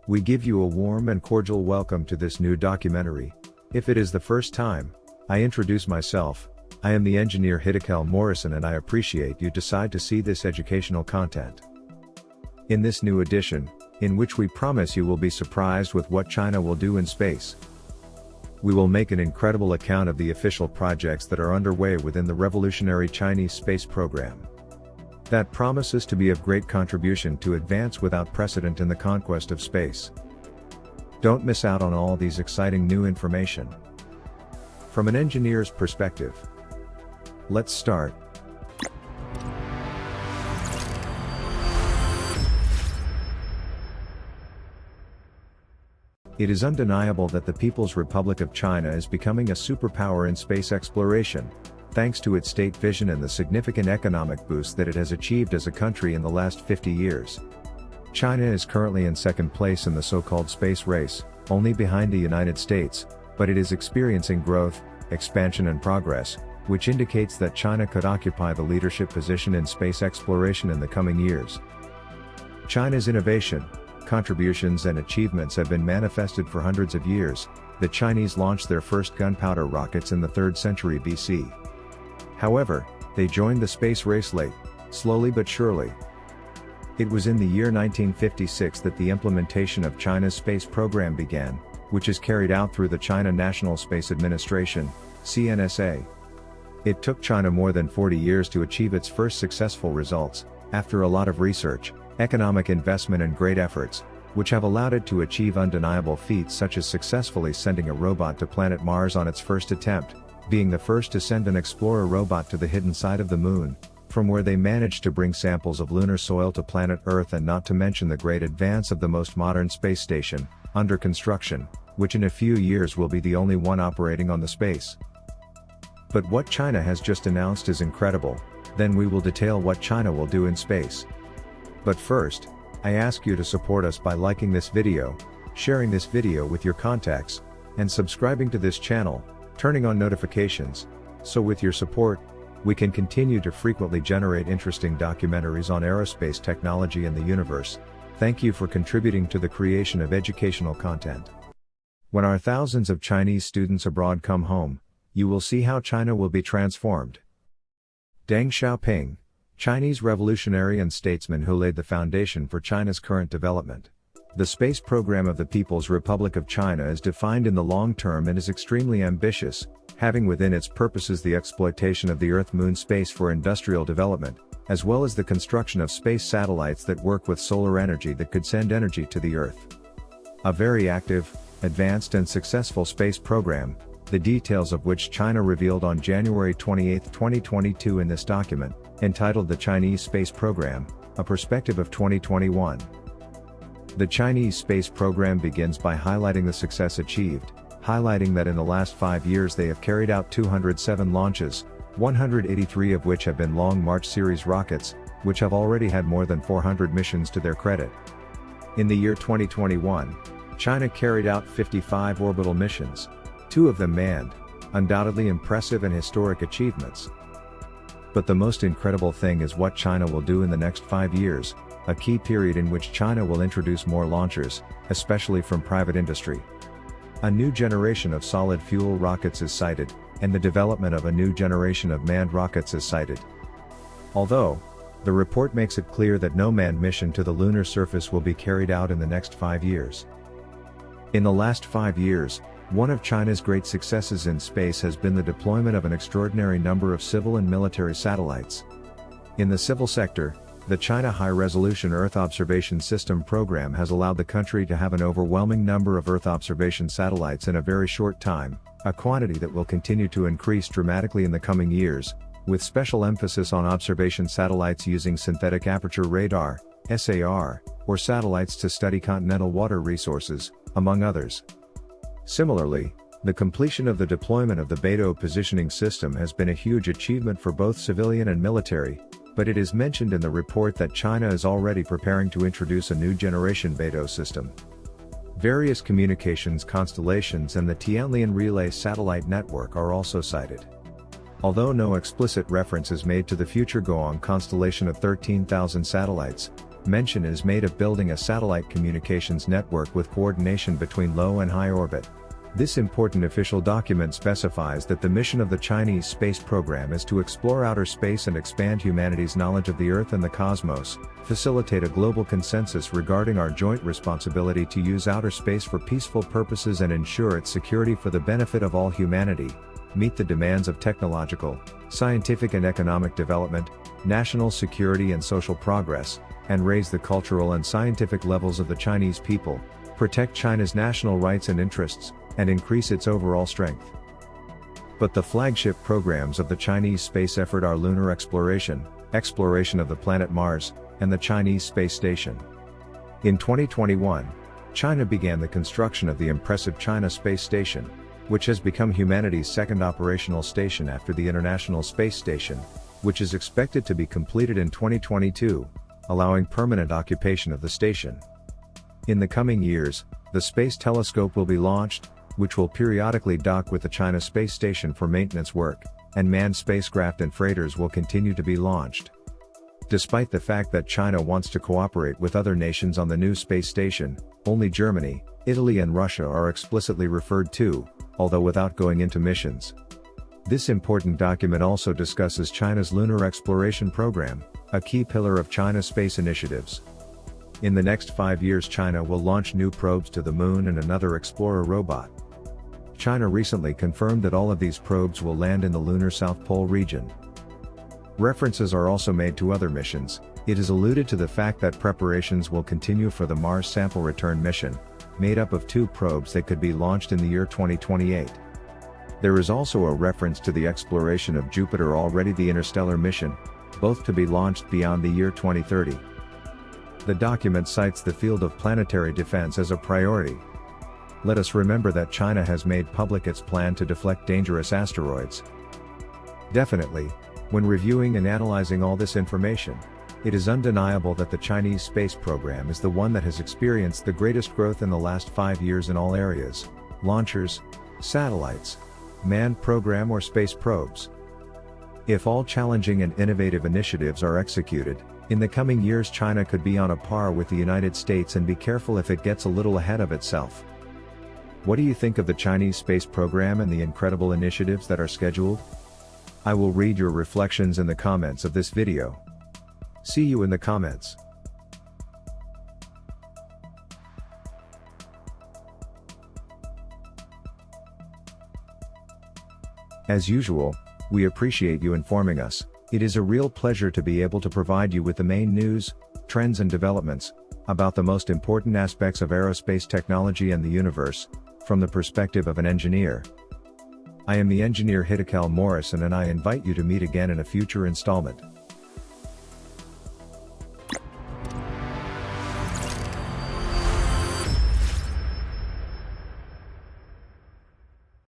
We give you a warm and cordial welcome to this new documentary. If it is the first time, I introduce myself. I am the Engineer Hiddekel Morrison and I appreciate you decide to see this educational content. In this new edition, in which we promise you will be surprised with what China will do in space. We will make an incredible account of the official projects that are underway within the revolutionary Chinese space program. That promises to be of great contribution to advance without precedent in the conquest of space. Don't miss out on all these exciting new information. From an engineer's perspective. Let's start. It is undeniable that the People's Republic of China is becoming a superpower in space exploration, thanks to its state vision and the significant economic boost that it has achieved as a country in the last 50 years. China is currently in second place in the so-called space race, only behind the United States, but it is experiencing growth, expansion and progress, which indicates that China could occupy the leadership position in space exploration in the coming years. China's innovation, contributions and achievements have been manifested for hundreds of years. The Chinese launched their first gunpowder rockets in the 3rd century BC. However, they joined the space race late, slowly but surely. It was in the year 1956 that the implementation of China's space program began, which is carried out through the China National Space Administration, CNSA. It took China more than 40 years to achieve its first successful results, after a lot of research, economic investment and great efforts, which have allowed it to achieve undeniable feats such as successfully sending a robot to planet Mars on its first attempt, being the first to send an explorer robot to the hidden side of the Moon, from where they managed to bring samples of lunar soil to planet Earth, and not to mention the great advance of the most modern space station, under construction, which in a few years will be the only one operating on the space. But what China has just announced is incredible, then we will detail what China will do in space. But first, I ask you to support us by liking this video, sharing this video with your contacts, and subscribing to this channel, turning on notifications, so with your support, we can continue to frequently generate interesting documentaries on aerospace technology and the universe. Thank you for contributing to the creation of educational content. When our thousands of Chinese students abroad come home, you will see how China will be transformed. Deng Xiaoping, Chinese revolutionary and statesman who laid the foundation for China's current development. The space program of the People's Republic of China is defined in the long term and is extremely ambitious, having within its purposes the exploitation of the Earth-Moon space for industrial development, as well as the construction of space satellites that work with solar energy that could send energy to the Earth. A very active, advanced and successful space program, the details of which China revealed on January 28, 2022 in this document, entitled The Chinese Space Program, A Perspective of 2021. The Chinese space program begins by highlighting the success achieved, highlighting that in the last 5 years they have carried out 207 launches, 183 of which have been Long March series rockets, which have already had more than 400 missions to their credit. In the year 2021, China carried out 55 orbital missions, 2 of them manned, undoubtedly impressive and historic achievements. But the most incredible thing is what China will do in the next 5 years, a key period in which China will introduce more launchers, especially from private industry. A new generation of solid fuel rockets is cited, and the development of a new generation of manned rockets is cited. Although, the report makes it clear that no manned mission to the lunar surface will be carried out in the next 5 years. In the last 5 years, one of China's great successes in space has been the deployment of an extraordinary number of civil and military satellites. In the civil sector, the China High-Resolution Earth Observation System program has allowed the country to have an overwhelming number of Earth observation satellites in a very short time, a quantity that will continue to increase dramatically in the coming years, with special emphasis on observation satellites using synthetic aperture radar, SAR, or satellites to study continental water resources, among others. Similarly, the completion of the deployment of the Beidou positioning system has been a huge achievement for both civilian and military, but it is mentioned in the report that China is already preparing to introduce a new generation Beidou system. Various communications constellations and the Tianlian Relay satellite network are also cited. Although no explicit reference is made to the future Goang constellation of 13,000 satellites, mention is made of building a satellite communications network with coordination between low and high orbit. This important official document specifies that the mission of the Chinese space program is to explore outer space and expand humanity's knowledge of the Earth and the cosmos, facilitate a global consensus regarding our joint responsibility to use outer space for peaceful purposes and ensure its security for the benefit of all humanity, meet the demands of technological, scientific and economic development, national security and social progress, and raise the cultural and scientific levels of the Chinese people, protect China's national rights and interests, and increase its overall strength. But the flagship programs of the Chinese space effort are lunar exploration, exploration of the planet Mars, and the Chinese space station. In 2021, China began the construction of the impressive China Space Station, which has become humanity's second operational station after the International Space Station, which is expected to be completed in 2022, allowing permanent occupation of the station. In the coming years, the Space Telescope will be launched, which will periodically dock with the China Space Station for maintenance work, and manned spacecraft and freighters will continue to be launched. Despite the fact that China wants to cooperate with other nations on the new space station, only Germany, Italy and Russia are explicitly referred to, although without going into missions. This important document also discusses China's lunar exploration program, a key pillar of China's space initiatives. In the next 5 years, China will launch new probes to the Moon and another Explorer robot. China recently confirmed that all of these probes will land in the lunar South Pole region. References are also made to other missions. It is alluded to the fact that preparations will continue for the Mars Sample Return mission, made up of 2 probes that could be launched in the year 2028. There is also a reference to the exploration of Jupiter, already the interstellar mission, both to be launched beyond the year 2030. The document cites the field of planetary defense as a priority. Let us remember that China has made public its plan to deflect dangerous asteroids. Definitely, when reviewing and analyzing all this information, it is undeniable that the Chinese space program is the one that has experienced the greatest growth in the last 5 years in all areas: launchers, satellites, manned program or space probes. If all challenging and innovative initiatives are executed, in the coming years China could be on a par with the United States, and be careful if it gets a little ahead of itself. What do you think of the Chinese space program and the incredible initiatives that are scheduled? I will read your reflections in the comments of this video. See you in the comments. As usual, we appreciate you informing us. It is a real pleasure to be able to provide you with the main news, trends and developments about the most important aspects of aerospace technology and the universe, from the perspective of an engineer. I am the Engineer Hiddekel Morrison, and I invite you to meet again in a future installment.